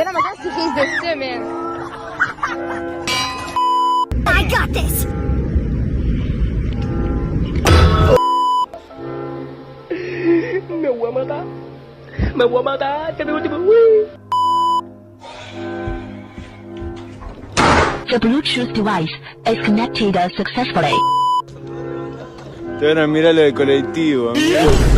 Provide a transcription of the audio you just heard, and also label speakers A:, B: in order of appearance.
A: gonna my gosh, he's the same man.
B: I got this.
C: Me voy a matar. Me voy a matar. Este es mi último. Uy.
B: The Bluetooth device is connected successfully.
D: Te van a mirar lo del colectivo, amigo.